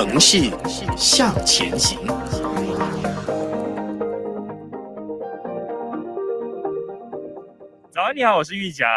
城市向前行。早安，你好，我是玉祥。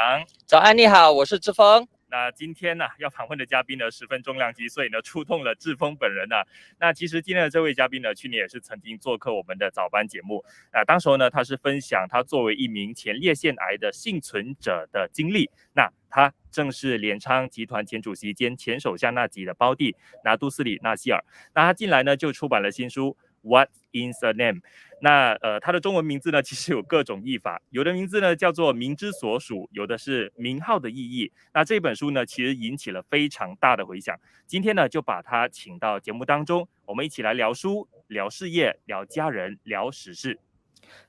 早安，你好，我是志峰。那今天呢，要访问的嘉宾呢，十分重量级，所以呢，触动了志峰本人啊。那其实今天的这位嘉宾呢，去年也是曾经做客我们的早班节目。当时候呢，他是分享他作为一名前列腺癌的幸存者的经历。那他正是联昌集团前主席兼前首相纳吉的胞弟丹斯里纳西尔。那他近来呢，就出版了新书What is a name？ 那它的中文名字呢，其实有各种译法，有的名字呢叫做名之所属，有的是名号的意义。那这本书呢，其实引起了非常大的回响。今天呢，就把他请到节目当中，我们一起来聊书、聊事业、聊家人、聊时事。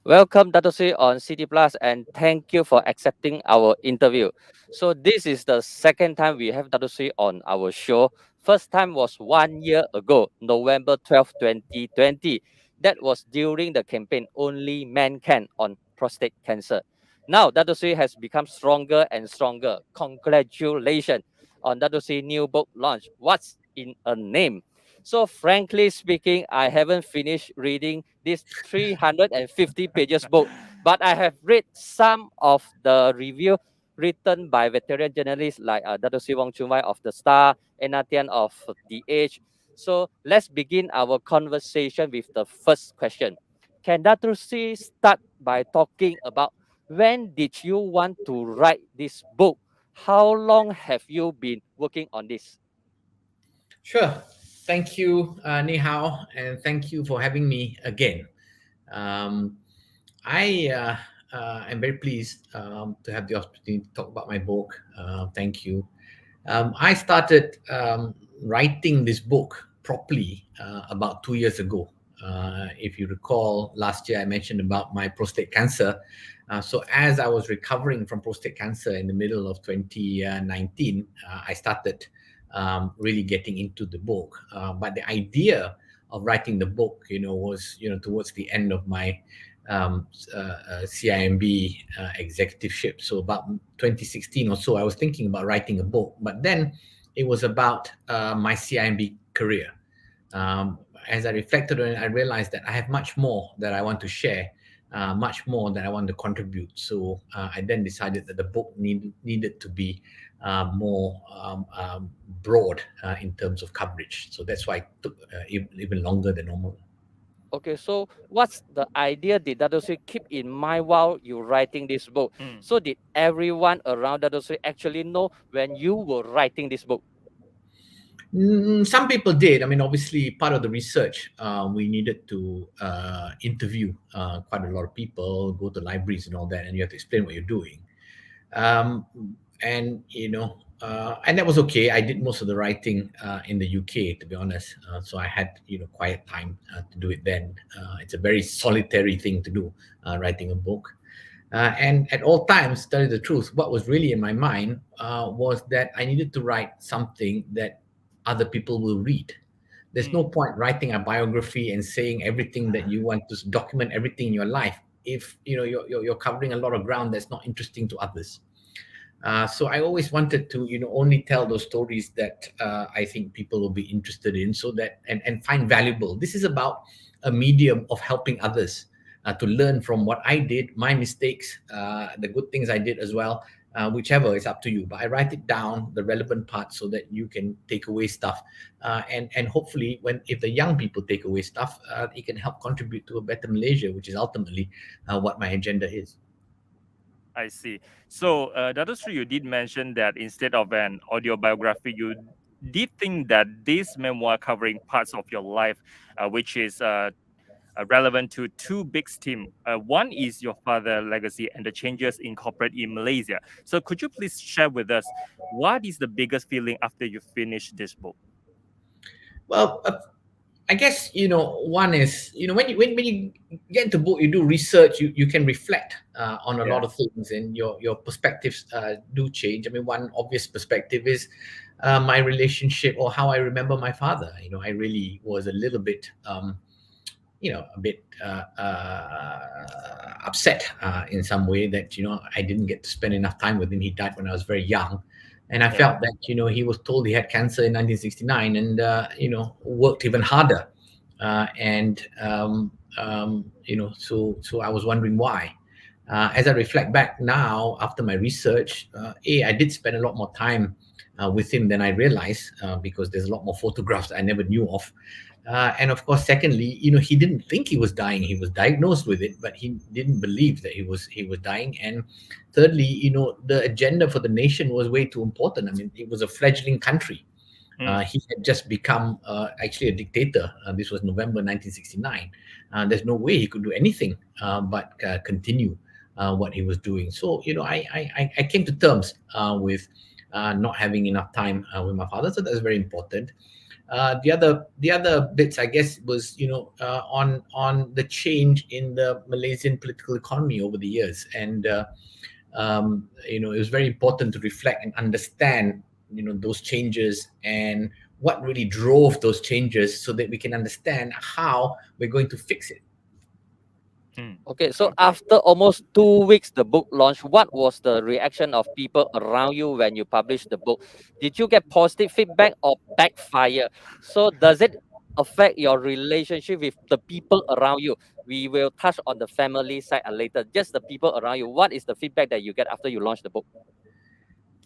Welcome, Chih on CITYPlus, and thank you for accepting our interview. So this is the second time we have Chih on our show. First time was 1 year ago, November 12, 2020. That was during the campaign Only Men Can on prostate cancer. Now, Chih has become stronger and stronger. Congratulations on Chih's new book launch, What's in a Name? So frankly speaking, I haven't finished reading this 350 pages book, but I have read some of the review written by veteran journalists like Chih Wong Chun Wai of The Star, Anna Tian of The Age. So let's begin our conversation with the first question. Can Chih start by talking about when did you want to write this book? How long have you been working on this? Sure. Thank you, Ni Hao, and thank you for having me again. I am very pleased to have the opportunity to talk about my book. Thank you. I started writing this book properly about 2 years ago. If you recall, last year I mentioned about my prostate cancer. So as I was recovering from prostate cancer in the middle of 2019, I started really getting into the book. But the idea of writing the book, was, towards the end of my CIMB executiveship. So about 2016 or so, I was thinking about writing a book. But then it was about my CIMB career. As I reflected on it, I realized that I have much more that I want to share, much more that I want to contribute. So I then decided that the book needed to be more broad in terms of coverage. So that's why it took even longer than normal. Okay, so what's the idea did Chih keep in mind while you're writing this book? So did everyone around Chih actually know when you were writing this book? Some people did. I mean, obviously, part of the research, we needed to interview quite a lot of people, go to libraries and all that, and you have to explain what you're doing. And that was okay. I did most of the writing in the UK, to be honest. So I had, quiet time to do it then. It's a very solitary thing to do, writing a book. And at all times, to tell you the truth, what was really in my mind was that I needed to write something that other people will read. There's no point writing a biography and saying everything that you want to document everything in your life if you're covering a lot of ground that's not interesting to others. So I always wanted to only tell those stories that I think people will be interested in, so that and find valuable. This is about a medium of helping others to learn from what I did, my mistakes, the good things I did as well. Whichever is up to you, but I write it down, the relevant parts, so that you can take away stuff, and hopefully, if the young people take away stuff, it can help contribute to a better Malaysia, which is ultimately what my agenda is. I see. So, Chih, you did mention that instead of an audio biography, you did think that this memoir covering parts of your life, which is relevant to two big themes. One is your father's legacy and the changes in corporate in Malaysia. So could you please share with us what is the biggest feeling after you finish this book? Well, I guess one is when you get into book, you do research, you can reflect on a lot of things, and your perspectives do change. I mean, one obvious perspective is my relationship, or how I remember my father. I really was a little bit upset in some way that I didn't get to spend enough time with him. He died when I was very young, And I felt that, he was told he had cancer in 1969 and, worked even harder. So I was wondering why. As I reflect back now, after my research, I did spend a lot more time with him than I realized, because there's a lot more photographs I never knew of. And of course, secondly, he didn't think he was dying. He was diagnosed with it, but he didn't believe that he was dying. And thirdly, the agenda for the nation was way too important. I mean, it was a fledgling country. He had just become actually a dictator. This was November 1969. There's no way he could do anything but continue what he was doing. So, I came to terms with not having enough time with my father. So that's very important. The other bits, I guess, was on the change in the Malaysian political economy over the years, and it was very important to reflect and understand those changes and what really drove those changes, so that we can understand how we're going to fix it. Okay, so after almost 2 weeks the book launched, what was the reaction of people around you when you published the book? Did you get positive feedback or backfire? So does it affect your relationship with the people around you? We will touch on the family side later. Just the people around you. What is the feedback that you get after you launch the book?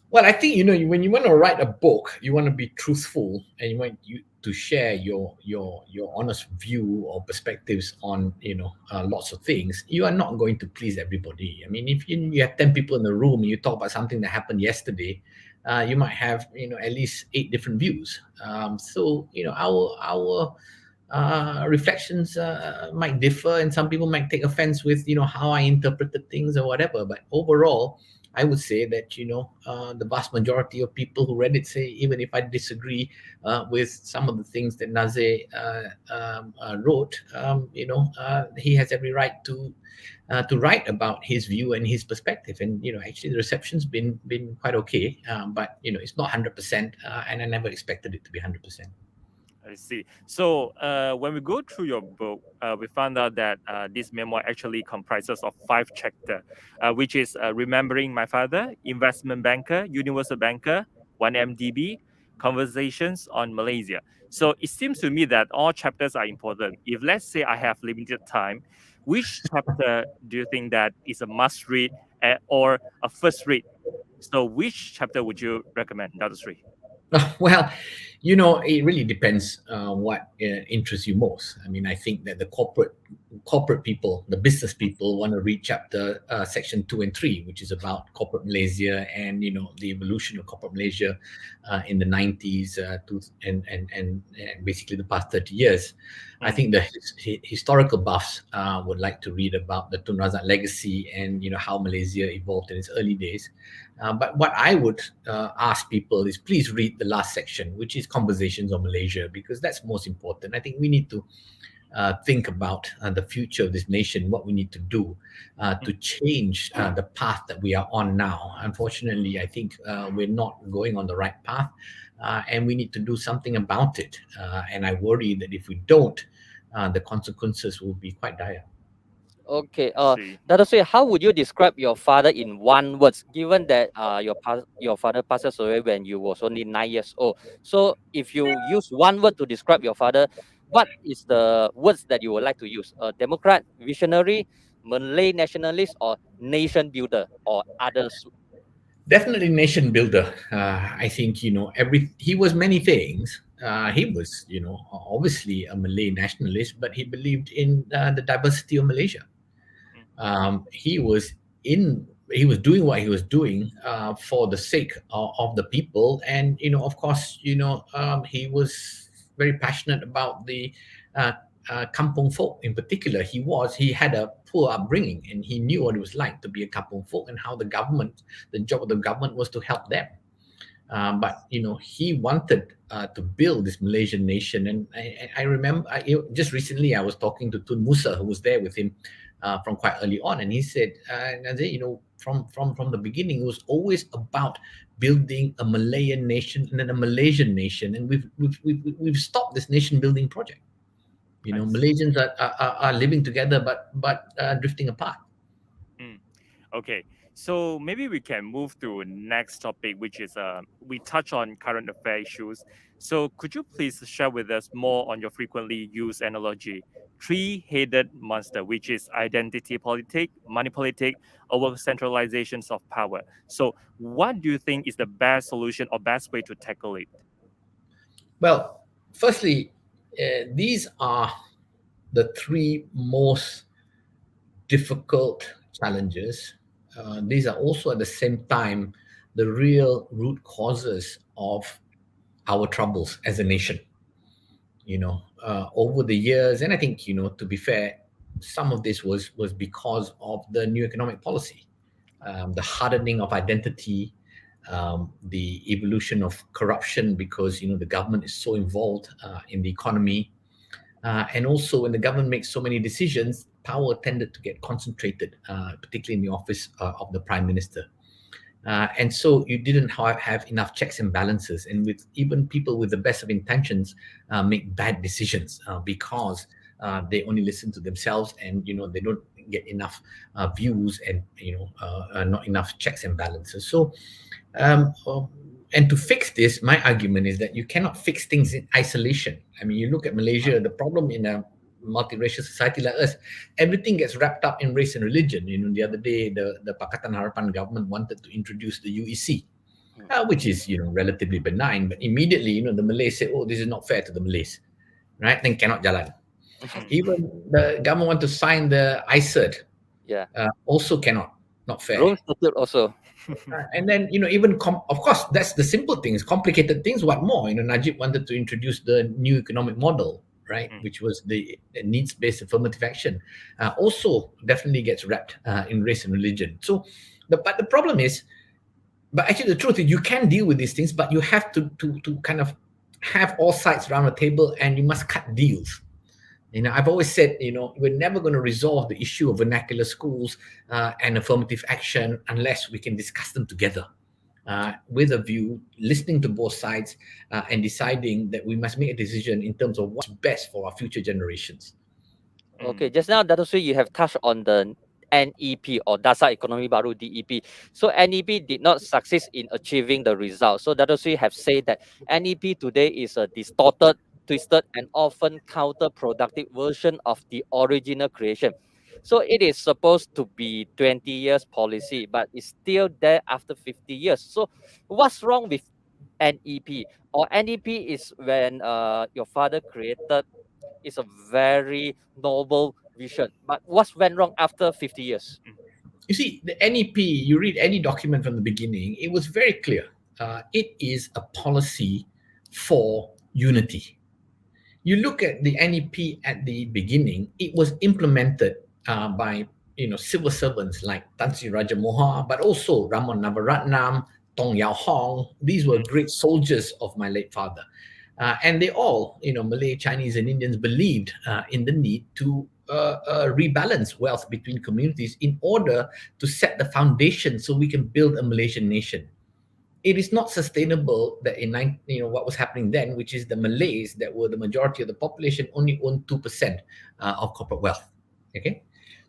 Well, I think, when you want to write a book, you want to be truthful, and you want to share your honest view or perspectives on, lots of things. You are not going to please everybody. I mean, if you have 10 people in the room and you talk about something that happened yesterday, you might have, at least 8 different views. So, our reflections might differ, and some people might take offense with, how I interpreted things or whatever. But overall, I would say that, the vast majority of people who read it say, even if I disagree with some of the things that Nazir wrote, he has every right to write about his view and his perspective. And, actually the reception's been quite okay, but, it's not 100%, and I never expected it to be 100%. I see. So when we go through your book, we found out that this memoir actually comprises of 5 chapters, which is Remembering My Father, Investment Banker, Universal Banker, 1MDB, Conversations on Malaysia. So it seems to me that all chapters are important. If let's say I have limited time, which chapter do you think that is a must read or a first read? So which chapter would you recommend, Dr. Sri? Well, it really depends what interests you most. I mean, I think that the corporate people, the business people, want to read chapter section 2 and 3, which is about corporate Malaysia and the evolution of corporate Malaysia in the 90s and basically the past 30 years. I think the historical buffs would like to read about the Tun Razak legacy and how Malaysia evolved in its early days. But what I would ask people is, please read the last section, which is Conversations on Malaysia, because that's most important. I think we need to think about the future of this nation, what we need to do to change the path that we are on now. Unfortunately, I think we're not going on the right path, and we need to do something about it. And I worry that if we don't, the consequences will be quite dire. Okay, Dr. Sri, how would you describe your father in one word, given that your father passed away when you was only 9 years old? So if you use one word to describe your father, what is the words that you would like to use? Democrat, visionary, Malay nationalist, or nation builder, or others? Definitely nation builder. I think, he was many things. He was, obviously a Malay nationalist, but he believed in the diversity of Malaysia. He was doing what he was doing for the sake of the people, and of course, he was very passionate about the kampung folk in particular. He had a poor upbringing, and he knew what it was like to be a kampung folk and how the job of the government was to help them. But he wanted to build this Malaysian nation, and I remember just recently I was talking to Tun Musa, who was there with him from quite early on, and he said, from the beginning, it was always about building a Malayan nation and then a Malaysian nation, and we've stopped this nation building project. Malaysians are living together, but drifting apart. Okay. So maybe we can move to next topic, which is we touch on current affair issues. So could you please share with us more on your frequently used analogy, three-headed monster, which is identity politic, money politic, over centralizations of power. So what do you think is the best solution or best way to tackle it? Well, firstly, these are the three most difficult challenges. These are also at the same time the real root causes of our troubles as a nation. Over the years, and I think, to be fair, some of this was because of the new economic policy, the hardening of identity, the evolution of corruption, because the government is so involved in the economy, and also when the government makes so many decisions, power tended to get concentrated, particularly in the office of the prime minister. And so you didn't have enough checks and balances, and with even people with the best of intentions make bad decisions because they only listen to themselves, and they don't get enough views, and not enough checks and balances. So and to fix this, my argument is that you cannot fix things in isolation. I mean, you look at Malaysia, the problem in a multiracial society like us, everything gets wrapped up in race and religion. The other day, the Pakatan Harapan government wanted to introduce the UEC, which is, relatively benign, but immediately, the Malays say, oh, this is not fair to the Malays, right? Then cannot jalan. Even the government want to sign the ICERD, also cannot, not fair. Rome Statute also. And then, of course, that's the simple things. Complicated things, what more? Najib wanted to introduce the new economic model, right, which was the needs-based affirmative action, also definitely gets wrapped in race and religion. So, but the problem is, but actually the truth is you can deal with these things, but you have to kind of have all sides around the table, and you must cut deals. I've always said, we're never going to resolve the issue of vernacular schools and affirmative action unless we can discuss them together with a view, listening to both sides and deciding that we must make a decision in terms of what's best for our future generations. Okay, just now, Dato' Sri, you have touched on the NEP or Dasar Ekonomi Baru DEP. So NEP did not succeed in achieving the result. So Dato' Sri have said that NEP today is a distorted, twisted, and often counterproductive version of the original creation. So it is supposed to be 20 years policy, but it's still there after 50 years. So what's wrong with NEP? Or NEP is when your father created, is a very noble vision. But what's went wrong after 50 years? You see, the NEP, you read any document from the beginning, it was very clear. It is a policy for unity. You look at the NEP at the beginning, it was implemented by civil servants like Tan Sri Raja Moha, but also Ramon Navaratnam, Tong Yao Hong. These were great soldiers of my late father. And they all, Malay, Chinese, and Indians believed in the need to rebalance wealth between communities in order to set the foundation so we can build a Malaysian nation. It is not sustainable that in what was happening then, which is the Malays that were the majority of the population only owned 2% of corporate wealth. Okay,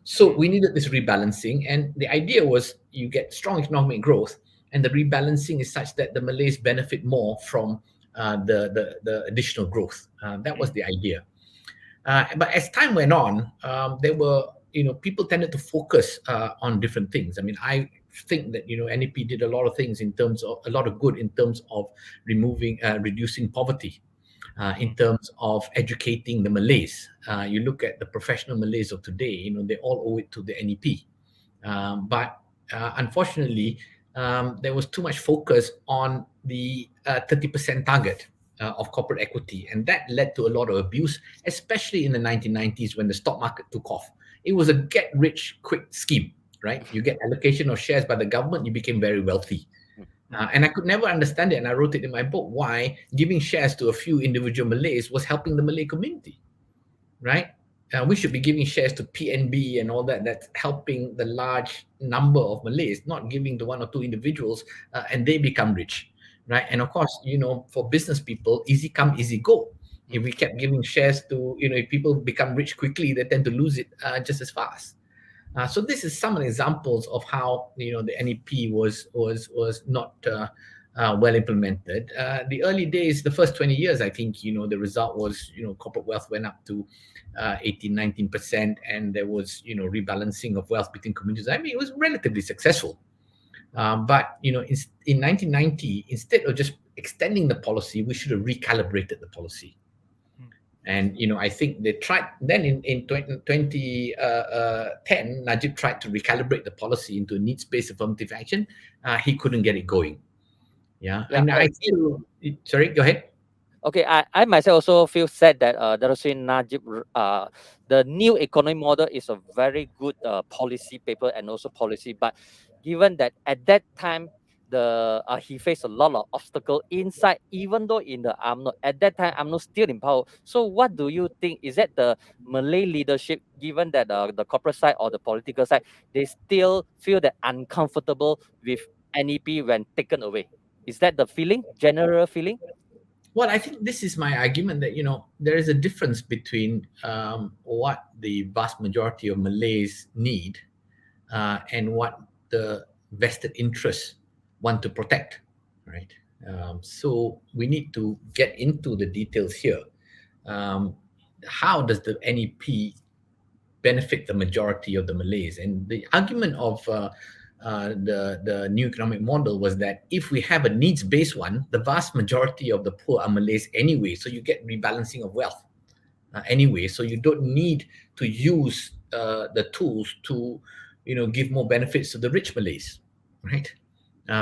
so we needed this rebalancing, and the idea was you get strong economic growth, and the rebalancing is such that the Malays benefit more from the additional growth. That was the idea. But as time went on, there were people tended to focus on different things. I mean, I think that NEP did a lot of things in terms of a lot of good in terms of reducing poverty, in terms of educating the Malays. You look at the professional Malays of today, they all owe it to the NEP. But unfortunately, there was too much focus on the 30% target of corporate equity, and that led to a lot of abuse, especially in the 1990s when the stock market took off. It was a get-rich-quick scheme, right? You get allocation of shares by the government, you became very wealthy. And I could never understand it, and I wrote it in my book, why giving shares to a few individual Malays was helping the Malay community, right? We should be giving shares to PNB and all that. That's helping the large number of Malays, not giving to one or two individuals, and they become rich, right? And of course, for business people, easy come, easy go. If we kept giving shares to, if people become rich quickly, they tend to lose it just as fast. So this is some examples of how the NEP was not well implemented. The early days, the first 20 years, I think the result was corporate wealth went up to 18-19%, and there was rebalancing of wealth between communities. I mean, it was relatively successful. But in 1990, instead of just extending the policy, we should have recalibrated the policy. And I think they tried. Then in 2010, Najib tried to recalibrate the policy into a needs-based affirmative action. He couldn't get it going. Yeah. And I feel. Sorry, go ahead. Okay, I myself also feel sad that Dato Sri Najib, the new economic model is a very good policy paper and also policy, but given that at that time he faced a lot of obstacle inside, even though in the UMNO at that time UMNO still in power. So what do you think? Is that the Malay leadership, given that the corporate side or the political side, they still feel that uncomfortable with NEP when taken away? Is that the feeling, general feeling? Well, I think this is my argument that there is a difference between what the vast majority of Malays need and what the vested interests want to protect, right? So we need to get into the details here. How does the NEP benefit the majority of the Malays? And the argument of the new economic model was that if we have a needs-based one, the vast majority of the poor are Malays anyway, so you get rebalancing of wealth anyway, so you don't need to use the tools to give more benefits to the rich Malays, right?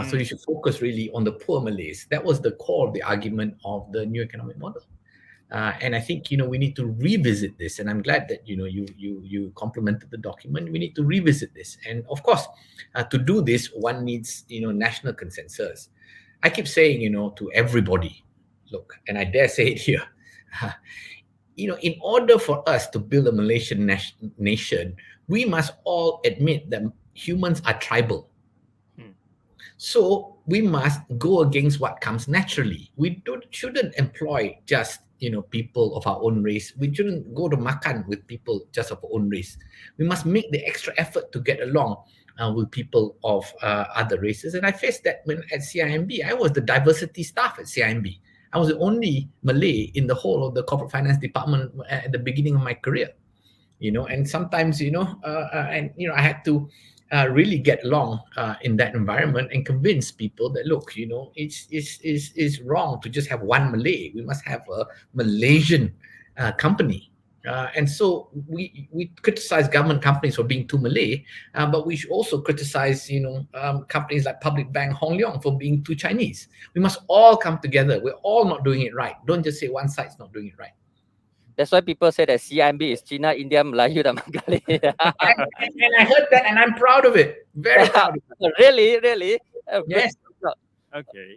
So you should focus really on the poor Malays. That was the core of the argument of the new economic model. And I think we need to revisit this, and I'm glad that you complimented the document. We need to revisit this, and of course, to do this, one needs national consensus. I keep saying to everybody, look, and I dare say it here, in order for us to build a Malaysian nation, we must all admit that humans are tribal. So we must go against what comes naturally. We shouldn't employ just people of our own race. We shouldn't go to makan with people just of our own race. We must make the extra effort to get along with people of other races. And I faced that when at CIMB. I was the diversity staff at CIMB. I was the only Malay in the whole of the corporate finance department at the beginning of my career. And sometimes I had to really get along in that environment and convince people that look, it's wrong to just have one Malay. We must have a Malaysian company. And so we criticize government companies for being too Malay, but we should also criticize companies like Public Bank Hong Leong for being too Chinese. We must all come together. We're all not doing it right. Don't just say one side's not doing it right. That's why people say that CIMB is China, India, Melayu, dan Bengali. and I heard that, and I'm proud of it. Very proud of it. Really? Yes.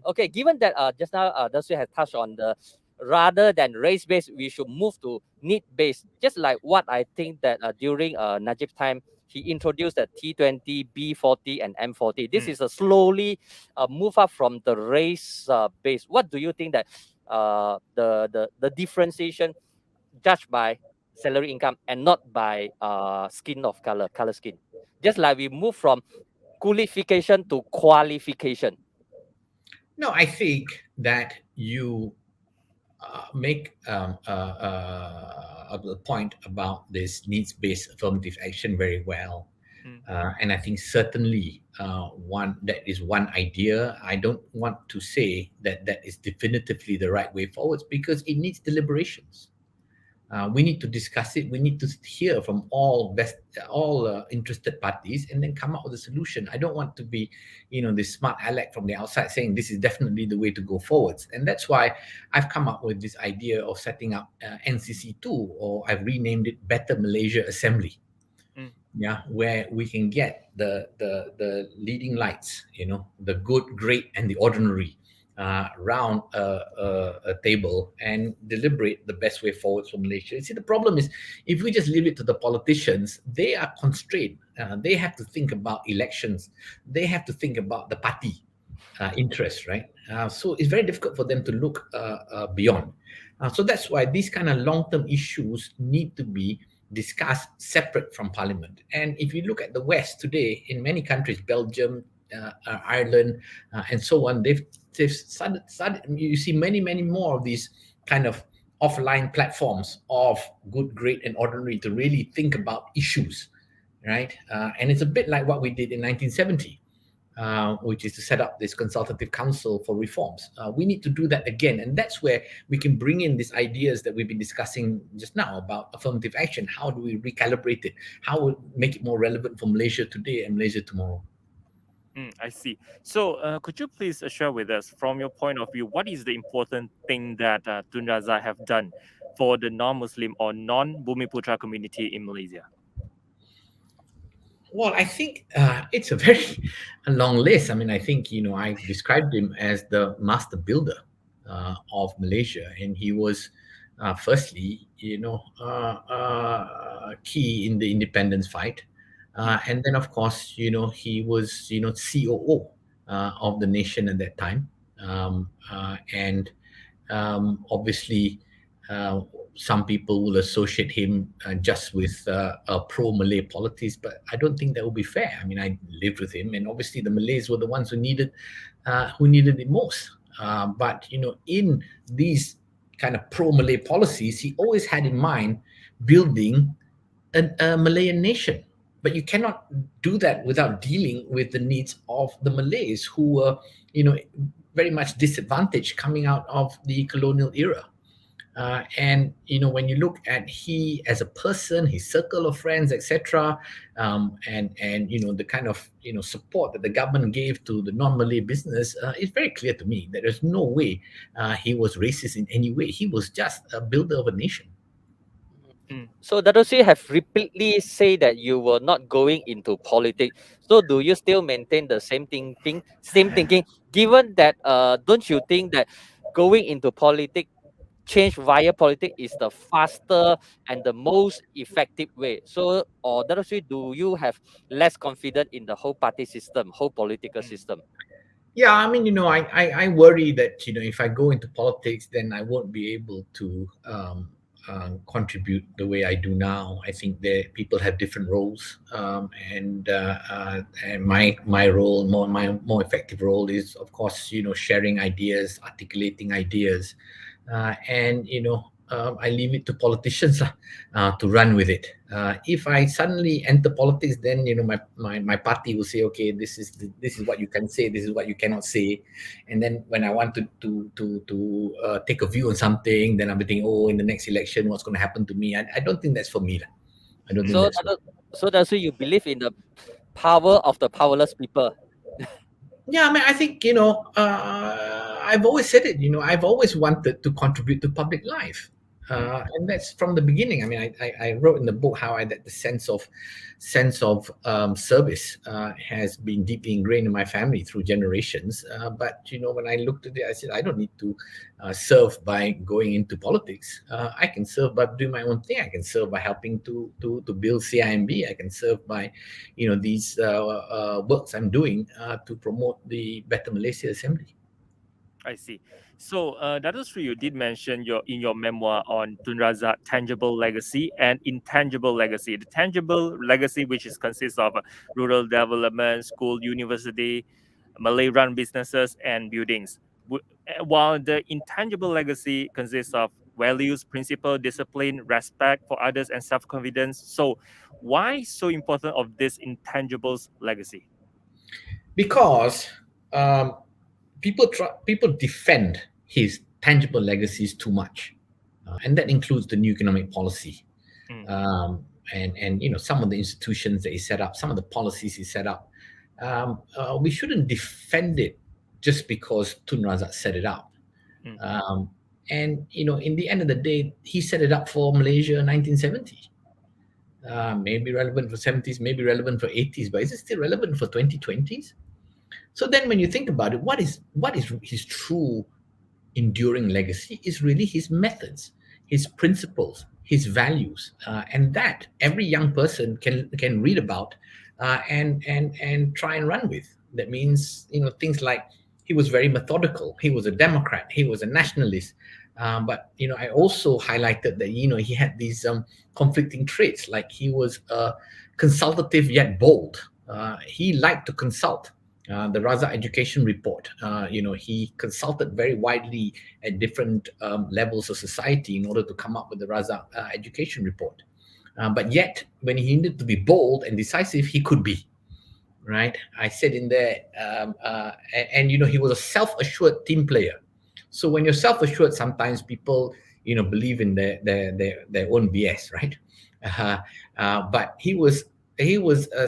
Okay. Given that just now Dasu has touched on the rather than race-based, we should move to need-based. Just like what I think that during Najib's time, he introduced the T20, B40, and M40. This is a slowly move up from the race-based. What do you think that the differentiation judged by salary income and not by skin of color skin? Just like we move from qualification to qualification. No, I think that you make a point about this needs-based affirmative action very well. And I think certainly one idea. I don't want to say that is definitively the right way forward because it needs deliberations. We need to discuss it. We need to hear from all interested parties and then come up with a solution. I don't want to be, this smart aleck from the outside saying this is definitely the way to go forwards. And that's why I've come up with this idea of setting up NCC2, or I've renamed it Better Malaysia Assembly. Yeah, where we can get the leading lights, the good, great, and the ordinary around a table and deliberate the best way forward for Malaysia. You see, the problem is if we just leave it to the politicians, they are constrained. They have to think about elections. They have to think about the party interest, right? So it's very difficult for them to look beyond. So that's why these kind of long-term issues need to be discussed separate from Parliament. And if you look at the West today, in many countries, Belgium, Ireland, and so on, they've started. You see many more of these kind of offline platforms of good, great, and ordinary to really think about issues, right? And it's a bit like what we did in 1970, which is to set up this consultative council for reforms. We need to do that again, and that's where we can bring in these ideas that we've been discussing just now about affirmative action. How do we recalibrate it? How we make it more relevant for Malaysia today and Malaysia tomorrow? I see. So could you please share with us, from your point of view, what is the important thing that Tun Razak have done for the non-Muslim or non-Bumiputra community in Malaysia? Well, I think it's a very long list. I mean, I think, I described him as the master builder of Malaysia. And he was, firstly, key in the independence fight. And then, of course, he was, COO of the nation at that time. And obviously, some people will associate him just with pro-Malay politics, but I don't think that would be fair. I mean, I lived with him, and obviously the Malays were the ones who needed it most. But in these kind of pro-Malay policies, he always had in mind building a Malayan nation. But you cannot do that without dealing with the needs of the Malays, who were, very much disadvantaged coming out of the colonial era. And when you look at he as a person, his circle of friends, etc., and the kind of support that the government gave to the non-Malay business, it's very clear to me that there's no way he was racist in any way. He was just a builder of a nation. So Dato' Sri have repeatedly said that you were not going into politics. So do you still maintain the same thinking? Given that, don't you think that going into politics, change via politics is the faster and the most effective way? So, or Dato' Sri, do you have less confidence in the whole party system, whole political system? Yeah, I mean, I worry that if I go into politics, then I won't be able to contribute the way I do now. I think that people have different roles, and my role, my more effective role is, of course, sharing ideas, articulating ideas, and I leave it to politicians to run with it. If I suddenly enter politics, then my party will say, okay, this is what you can say, this is what you cannot say, and then when I want to take a view on something, then I'll be thinking, in the next election, what's going to happen to me? I don't think that's for me. I don't think that's for me. So that's why you believe in the power of the powerless people. Yeah, I mean, I think I've always said it. I've always wanted to contribute to public life. And that's from the beginning. I mean, I wrote in the book how that the sense of service has been deeply ingrained in my family through generations. But when I looked at it, I said I don't need to serve by going into politics. I can serve by doing my own thing. I can serve by helping to build CIMB. I can serve by these works I'm doing to promote the Better Malaysia Assembly. I see. So, Dato' Sri, you did mention in your memoir on Tun Razak tangible legacy and intangible legacy. The tangible legacy, which consists of rural development, school, university, Malay-run businesses, and buildings, while the intangible legacy consists of values, principle, discipline, respect for others, and self-confidence. So, why so important of this intangibles legacy? Because people defend his tangible legacies too much, and that includes the new economic policy, and some of the institutions that he set up, some of the policies he set up. We shouldn't defend it just because Tun Razak set it up. And in the end of the day, he set it up for Malaysia in 1970. Maybe relevant for 70s, maybe relevant for 80s, but is it still relevant for 2020s? So then when you think about it, what is his true enduring legacy is really his methods, his principles, his values, and that every young person can read about and try and run with. That means things like he was very methodical, he was a Democrat, he was a nationalist, But I also highlighted that he had these conflicting traits, like he was consultative yet bold. He liked to consult. The Raza Education Report, he consulted very widely at different levels of society in order to come up with the Raza Education Report. But yet, when he needed to be bold and decisive, he could be. Right? I said in there, and he was a self-assured team player. So when you're self-assured, sometimes people, believe in their own BS, right? But he was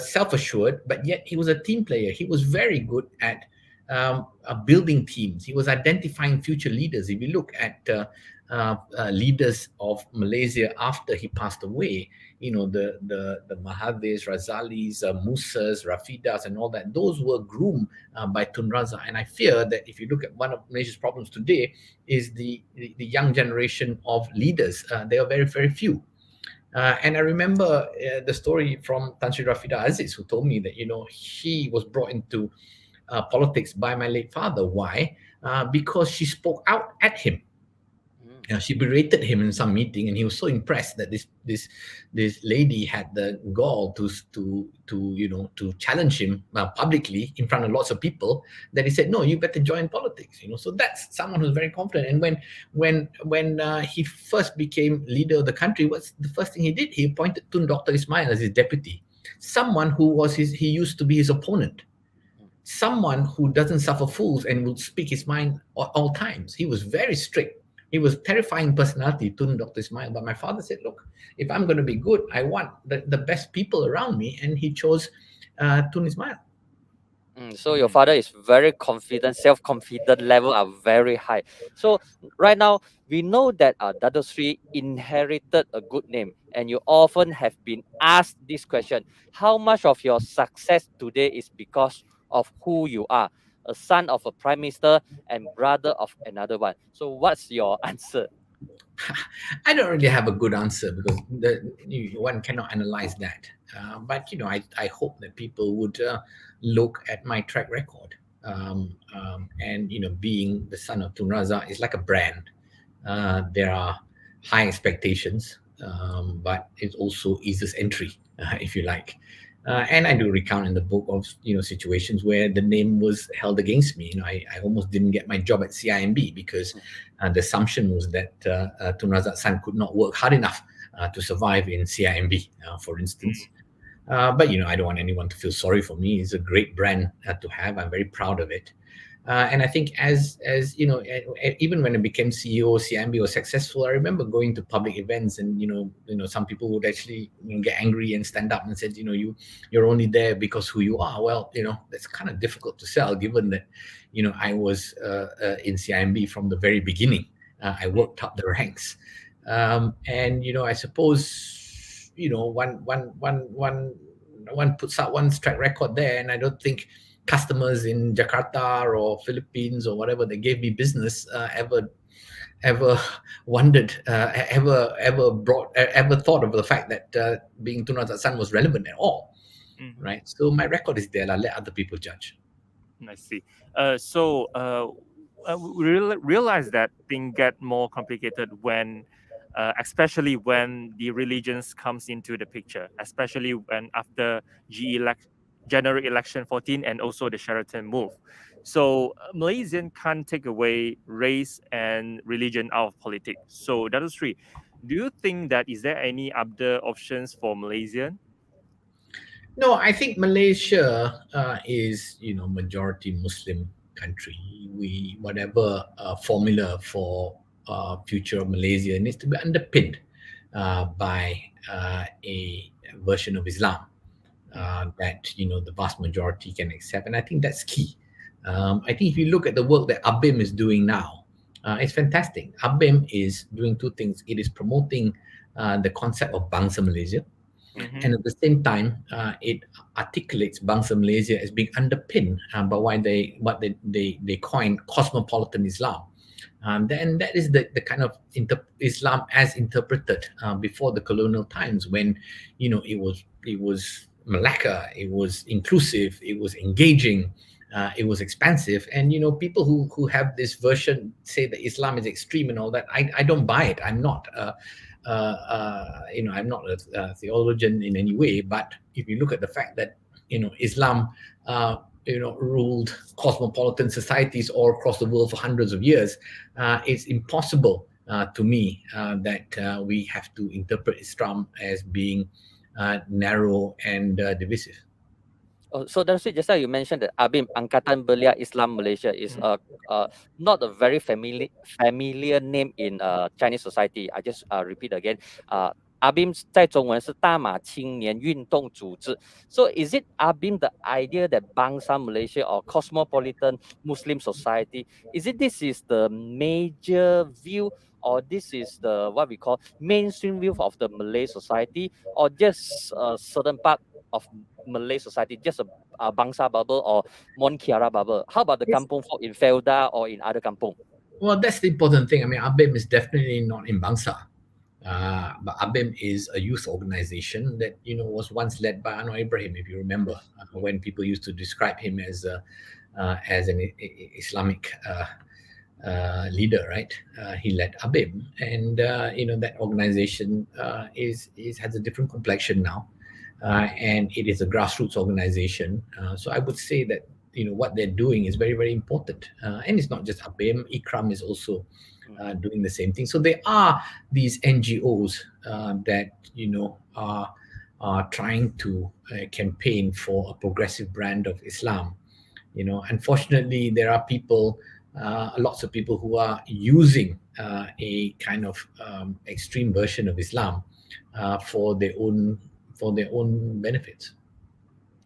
self-assured, but yet he was a team player. He was very good at building teams. He was identifying future leaders. If you look at leaders of Malaysia after he passed away, the Mahathis, Razalis, Musas, Rafidas, and all that, those were groomed by Tun Razak. And I fear that if you look at one of Malaysia's problems today is the young generation of leaders. There are very, very few. And I remember the story from Tan Sri Rafida Aziz, who told me that, she was brought into politics by my late father. Why? Because she spoke out at him. She berated him in some meeting, and he was so impressed that this lady had the gall to challenge him publicly in front of lots of people, that he said, "No, you better join politics." So that's someone who's very confident. And when he first became leader of the country, what's the first thing he did? He appointed Tun Dr. Ismail as his deputy, someone who he used to be his opponent. Someone who doesn't suffer fools and will speak his mind at all times. He was very strict. He was terrifying personality, Tun Dr. Ismail. But my father said, look, if I'm going to be good, I want the best people around me. And he chose Tun Ismail. So your father is very confident, self-confident level are very high. So right now, we know that Dato Sri inherited a good name, and you often have been asked this question: how much of your success today is because of who you are? A son of a prime minister and brother of another one. So what's your answer? I don't really have a good answer, because one cannot analyze that. But I hope that people would look at my track record. And being the son of Tun Razak is like a brand. There are high expectations, but it also eases entry, if you like. And I do recount in the book of situations where the name was held against me. I almost didn't get my job at CIMB because the assumption was that Tun Razak's son could not work hard enough to survive in CIMB, for instance. But I don't want anyone to feel sorry for me. It's a great brand to have. I'm very proud of it. And I think as even when I became CEO, CIMB was successful. I remember going to public events, and some people would actually get angry and stand up and said, you're only there because who you are. Well, that's kind of difficult to sell, given that I was in CIMB from the very beginning. I worked up the ranks, and I suppose one puts out one's track record there, and I don't think customers in Jakarta or Philippines or whatever that gave me business ever wondered, ever thought of the fact that being Tun Razak's son was relevant at all, right? So my record is there. I'll let other people judge. I see. We realize that things get more complicated when, especially when the religions comes into the picture, especially when after General Election 14 and also the Sheraton move. So Malaysian can't take away race and religion out of politics. So Dato Sri, do you think that is there any other options for Malaysian? No, I think Malaysia is majority Muslim country. Whatever formula for future of Malaysia needs to be underpinned by a version of Islam that the vast majority can accept, and I think that's key. I think if you look at the work that ABIM is doing now, it's fantastic. ABIM is doing two things. It is promoting the concept of Bangsa Malaysia, and at the same time, it articulates Bangsa Malaysia as being underpinned by what they coin cosmopolitan Islam. Then that is the kind of Islam as interpreted before the colonial times, when it was Malacca, it was inclusive, it was engaging, it was expansive. And people who have this version say that Islam is extreme and all that. I don't buy it. I'm not. I'm not a theologian in any way. But if you look at the fact that Islam, ruled cosmopolitan societies all across the world for hundreds of years, it's impossible to me that we have to interpret Islam as being narrow and divisive. So that's it. Just like you mentioned that ABIM, Angkatan Belia Islam Malaysia, is not a very familiar name in Chinese society. I just repeat again. ABIM 在中文是大马青年运动组织. So is it ABIM the idea that Bangsa Malaysia or cosmopolitan Muslim society, this is the major view, or this is the what we call mainstream view of the Malay society, or just a certain part of Malay society, just a Bangsa bubble or Mon Kiara bubble? How about the kampung folk in Felda or in other kampung? Well, that's the important thing. I mean, ABIM is definitely not in Bangsa. But ABIM is a youth organization that was once led by Anwar Ibrahim, if you remember, when people used to describe him as an Islamic leader, right? He led ABIM, and that organization has a different complexion now, and it is a grassroots organization. So I would say that what they're doing is very, very important, and it's not just ABIM. IKRAM is also doing the same thing. So there are these NGOs that are trying to campaign for a progressive brand of Islam. Unfortunately, there are people, lots of people who are using a kind of extreme version of Islam for their own benefits.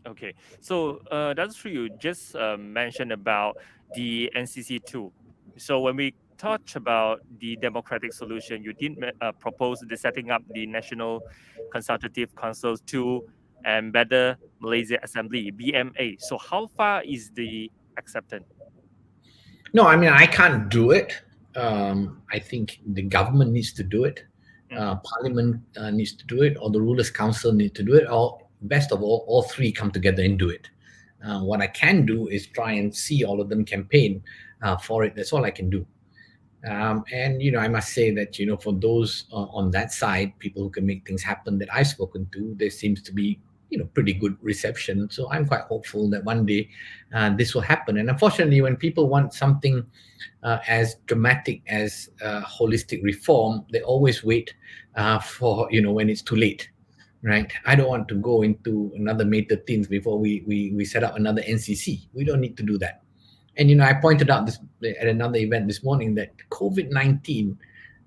Okay, so that's true. You just mentioned about the NCC2. So when we talked about the democratic solution, you did propose the setting up the National Consultative Council to Better Malaysia Assembly, BMA. So how far is the acceptance? No, I mean, I can't do it. I think the government needs to do it. Parliament needs to do it, or the Rulers' Council needs to do it, or best of all three come together and do it. What I can do is try and see all of them campaign for it. That's all I can do. And I must say that for those on that side, people who can make things happen that I've spoken to, there seems to be pretty good reception. So I'm quite hopeful that one day this will happen. And unfortunately, when people want something as dramatic as holistic reform, they always wait for when it's too late, right? I don't want to go into another May 13th before we set up another NCC. We don't need to do that. And I pointed out this at another event this morning that COVID-19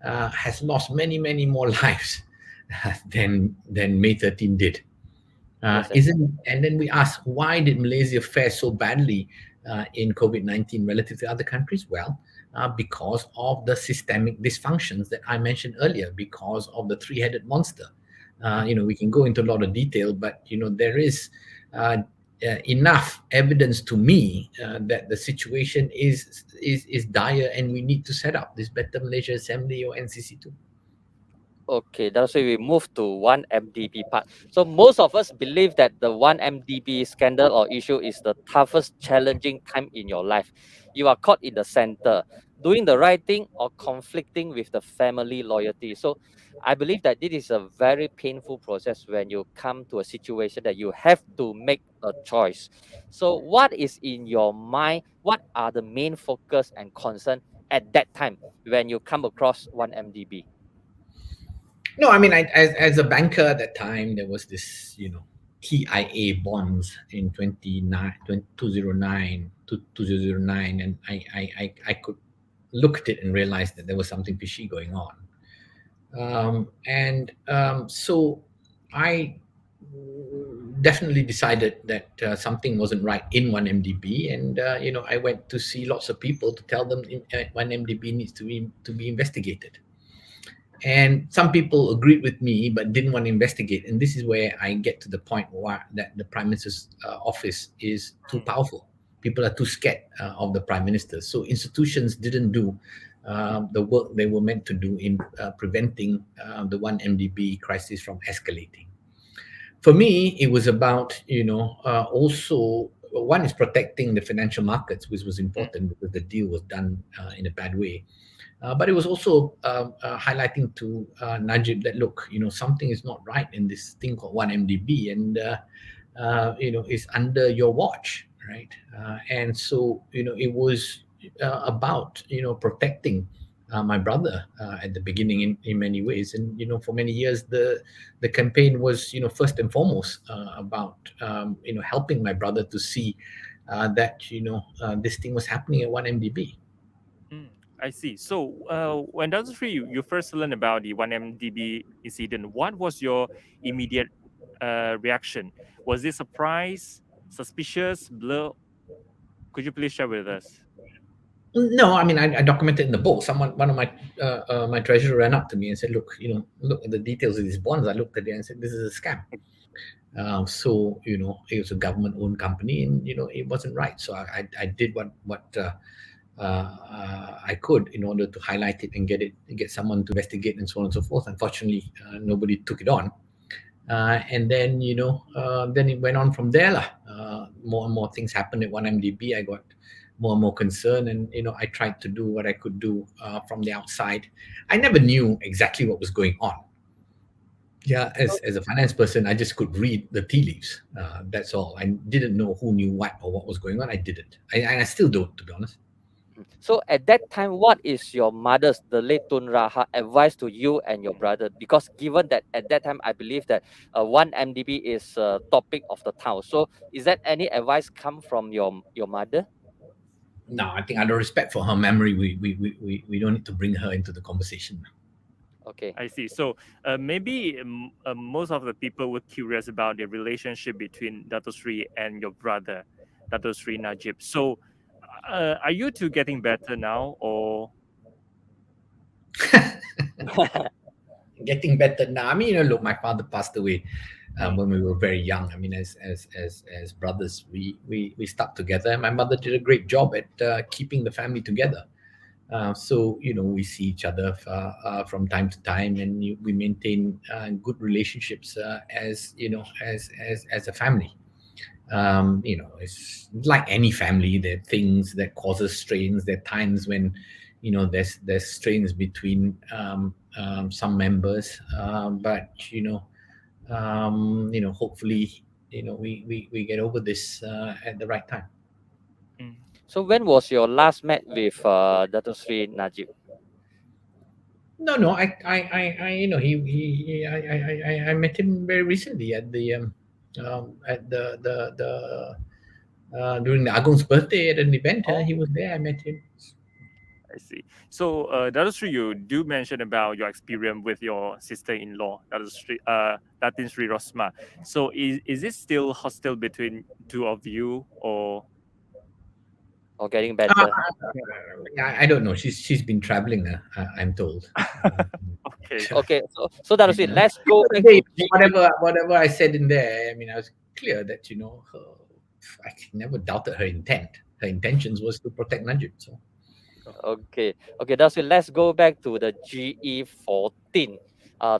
has lost many, many more lives than May 13 did. And then we asked, why did Malaysia fare so badly in COVID-19 relative to other countries? Well, because of the systemic dysfunctions that I mentioned earlier, because of the three-headed monster. We can go into a lot of detail, but there is enough evidence to me that the situation is dire, and we need to set up this Better Malaysia Assembly or NCC2. Okay, that's why we move to 1MDB part. So most of us believe that the 1MDB scandal or issue is the toughest, challenging time in your life. You are caught in the center, doing the right thing or conflicting with the family loyalty. So I believe that this is a very painful process when you come to a situation that you have to make a choice. So what is in your mind? What are the main focus and concern at that time when you come across 1MDB? No, I mean, as a banker at that time, there was this, TIA bonds in 2009, and I could look at it and realize that there was something fishy going on. So I definitely decided that something wasn't right in 1MDB, and I went to see lots of people to tell them 1MDB needs to be investigated. And some people agreed with me but didn't want to investigate. And this is where I get to the point that the Prime Minister's office is too powerful. People are too scared of the Prime Minister. So institutions didn't do the work they were meant to do in preventing the 1MDB crisis from escalating. For me, it was about, also one is protecting the financial markets, which was important because the deal was done in a bad way. But it was also highlighting to Najib that, look, something is not right in this thing called 1MDB, and it's under your watch, right? And so it was about protecting my brother at the beginning in many ways, and for many years the campaign was first and foremost about helping my brother to see that this thing was happening at 1MDB. I see. So when Dr. Sri, you first learned about the 1MDB incident, what was your immediate reaction? Was it surprise, suspicious, blur? Could you please share with us? No, I mean, I documented in the book. One of my my treasurer ran up to me and said, look at the details of these bonds. I looked at it and said, this is a scam. So it was a government-owned company, and it wasn't right. So I did what I could in order to highlight it and get someone to investigate and so on and so forth. Unfortunately, nobody took it on. And then then it went on from there. More and more things happened at 1MDB. I got more and more concerned, and I tried to do what I could do from the outside. I never knew exactly what was going on. Yeah, as a finance person, I just could read the tea leaves. That's all. I didn't know who knew what or what was going on. I didn't. I still don't, to be honest. So at that time, what is your mother's, the late Tun Raha, advice to you and your brother? Because given that at that time, I believe that 1MDB is a topic of the town. So is that any advice come from your mother? No, I think out of respect for her memory, we don't need to bring her into the conversation. Okay. I see. So maybe most of the people were curious about the relationship between Dato Sri and your brother, Dato Sri Najib. So are you two getting better now, or? Getting better now. I mean, look, my father passed away when we were very young. I mean, as brothers, we stuck together. My mother did a great job at keeping the family together. So we see each other from time to time, and we maintain good relationships as a family. It's like any family. There are things that causes strains. There are times when there's strains between some members, but hopefully we get over this at the right time. So when was your last met with Dato Sri Najib? No, I met him very recently at the during the Agung's birthday at an event. He was there. I met him. I see. So, Dato Sri, you do mention about your experience with your sister-in-law, Datin Sri Rosma. So, is it still hostile between two of you, or getting better? I don't know. She's been traveling. I'm told. Okay. So Dato Sri, let's go back to whatever I said in there. I mean, I was clear that I never doubted her intent. Her intentions was to protect Najib. So. Okay. Dato Sri, let's go back to the GE14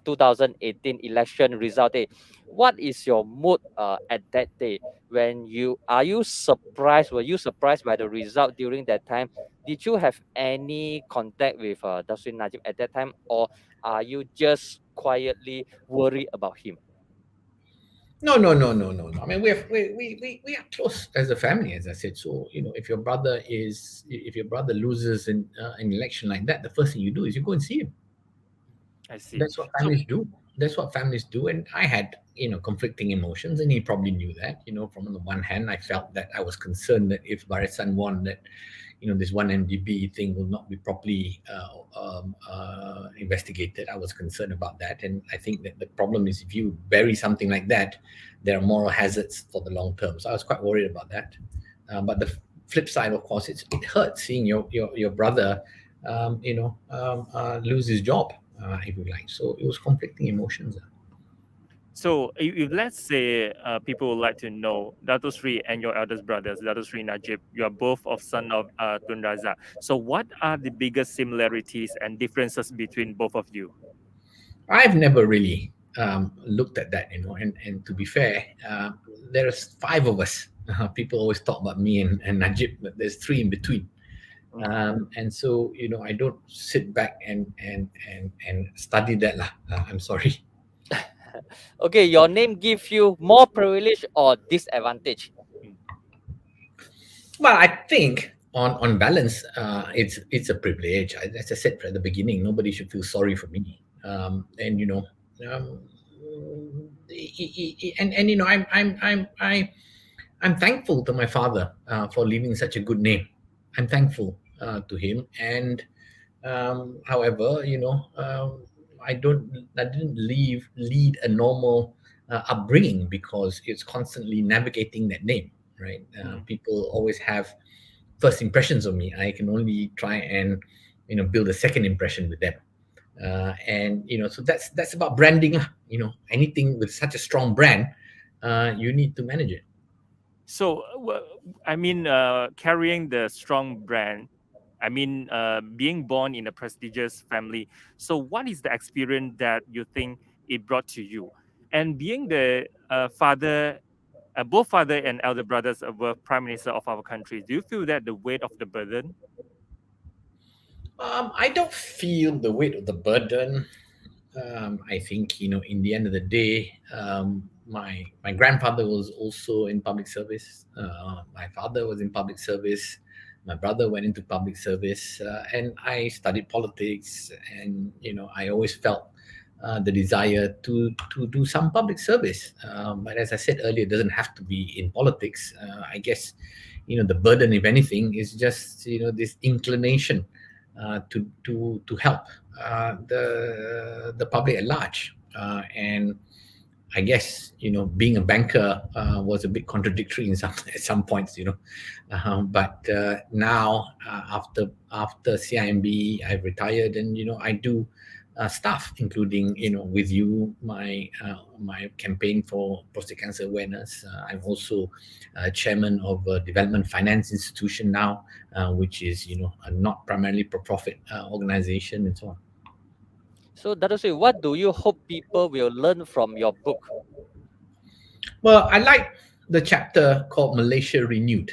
2018 election result day. What is your mood at that day? Were you surprised by the result during that time? Did you have any contact with Dato Sri Najib at that time, or are you just quietly worried about him? No. I mean, we are close as a family, as I said. So if your brother loses an election like that, the first thing you do is you go and see him. I see. That's what families do. And I had conflicting emotions, and he probably knew that. From the one hand, I felt that I was concerned that if Barisan won, that this 1MDB thing will not be properly investigated. I was concerned about that, and I think that the problem is if you bury something like that, there are moral hazards for the long term. So I was quite worried about that. But the flip side, of course, it hurts seeing your brother, lose his job, if you like. So it was conflicting emotions. So if let's say people would like to know Dato Sri and your eldest brothers, Dato Sri Najib, you are both of son of Tun Razak. So what are the biggest similarities and differences between both of you? I've never really looked at that, and to be fair, there's 5 of us People always talk about me and Najib, but there's 3 in between. And so, I don't sit back and study that lah. I'm sorry. Okay, your name gives you more privilege or disadvantage? Well, I think on balance, it's a privilege. As I said at the beginning, nobody should feel sorry for me. I'm thankful to my father for leaving such a good name. I'm thankful to him, and however, I didn't lead a normal upbringing because it's constantly navigating that name, right? People always have first impressions of me. I can only try and build a second impression with them, so that's about branding lah. Anything with such a strong brand, you need to manage it. So, carrying the strong brand, being born in a prestigious family. So what is the experience that you think it brought to you? And being the both father and elder brothers were prime minister of our country, do you feel that the weight of the burden? I don't feel the weight of the burden. I think, in the end of the day, my grandfather was also in public service. My father was in public service. My brother went into public service, and I studied politics. And I always felt the desire to do some public service. But as I said earlier, it doesn't have to be in politics. I guess the burden, if anything, is just this inclination to help the public at large. And I guess being a banker was a bit contradictory at some points, but now after CIMB, I've retired, and I do stuff, including with you, my campaign for prostate cancer awareness. I'm also chairman of a development finance institution now, which is a not primarily for-profit organization, and so on. So, Dato' Sri, what do you hope people will learn from your book? Well, I like the chapter called Malaysia Renewed,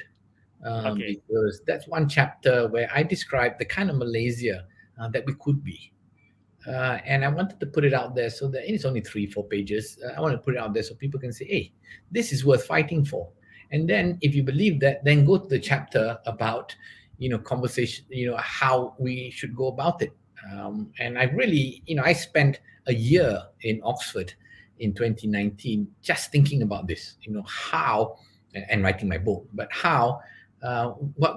Okay. because that's one chapter where I describe the kind of Malaysia that we could be. And I wanted to put it out there so that it's only 3-4 pages. I want to put it out there so people can say, hey, this is worth fighting for. And then if you believe that, then go to the chapter about, conversation, how we should go about it. And I really, I spent a year in Oxford in 2019 just thinking about this, how, and writing my book, but how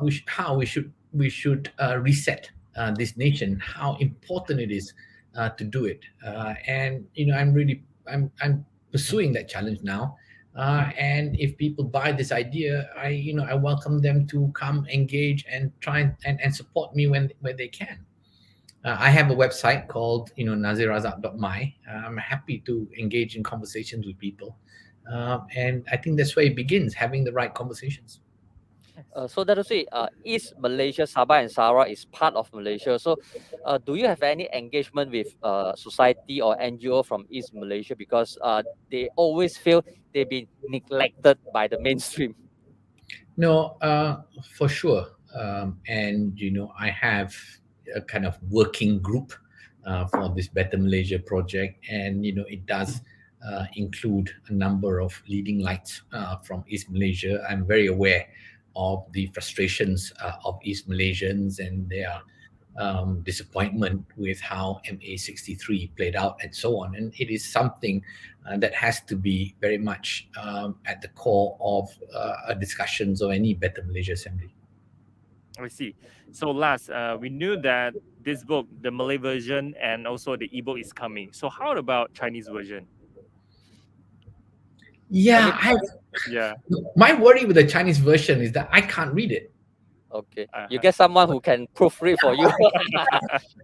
we should reset this nation, how important it is to do it. And I'm pursuing that challenge now. And if people buy this idea, I welcome them to come engage and try and support me when they can. I have a website called nazirazak.my. I'm happy to engage in conversations with people, and I think that's where it begins, having the right conversations. So Dato' Sri, East Malaysia, Sabah and Sarawak is part of Malaysia. So do you have any engagement with society or NGO from East Malaysia, because they always feel they've been neglected by the mainstream? No, for sure. And I have a kind of working group for this Better Malaysia project, and it does include a number of leading lights from East Malaysia. I'm very aware of the frustrations of East Malaysians and their disappointment with how MA63 played out and so on. And it is something that has to be very much at the core of discussions of any Better Malaysia Assembly. I see. So last, we knew that this book, the Malay version and also the ebook is coming. So how about Chinese version? Yeah, Yeah. my worry with the Chinese version is that I can't read it. Okay, you get someone who can proofread for you.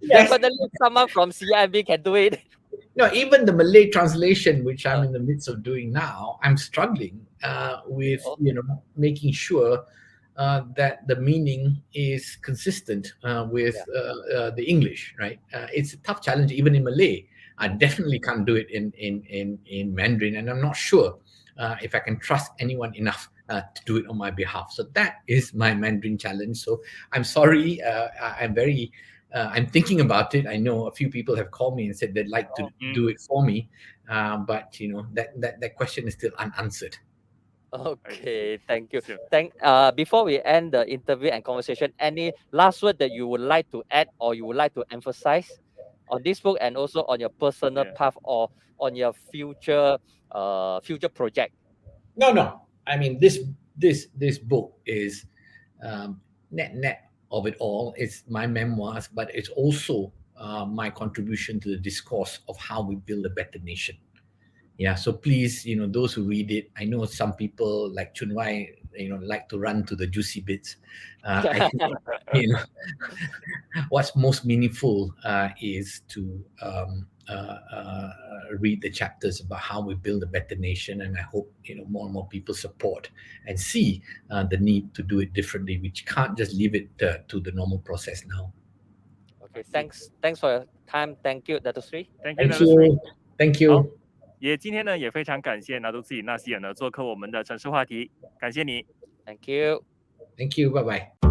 Definitely someone from CIB can do it. No, even the Malay translation, which I'm in the midst of doing now, I'm struggling with making sure that the meaning is consistent with the English, right? It's a tough challenge even in Malay. I definitely can't do it in Mandarin, and I'm not sure if I can trust anyone enough to do it on my behalf. So that is my Mandarin challenge. So I'm sorry. I'm thinking about it. I know a few people have called me and said they'd like to do it for me, but that question is still unanswered. Okay, thank you. Sure. Before we end the interview and conversation, any last word that you would like to add or you would like to emphasize on this book and also on your personal path or on your future project? No. I mean, this book is net of it all. It's my memoirs, but it's also my contribution to the discourse of how we build a better nation. Yeah, so please, those who read it, I know some people like Chun Wai, like to run to the juicy bits. I think, what's most meaningful is to read the chapters about how we build a better nation, and I hope more and more people support and see the need to do it differently. We can't just leave it to the normal process now. Okay, thanks for your time. Thank you, Dato Sri. Thank you. 也今天呢也非常感谢拿督自己纳西尔呢做客我们的城市话题，感谢你。Thank you. Bye bye.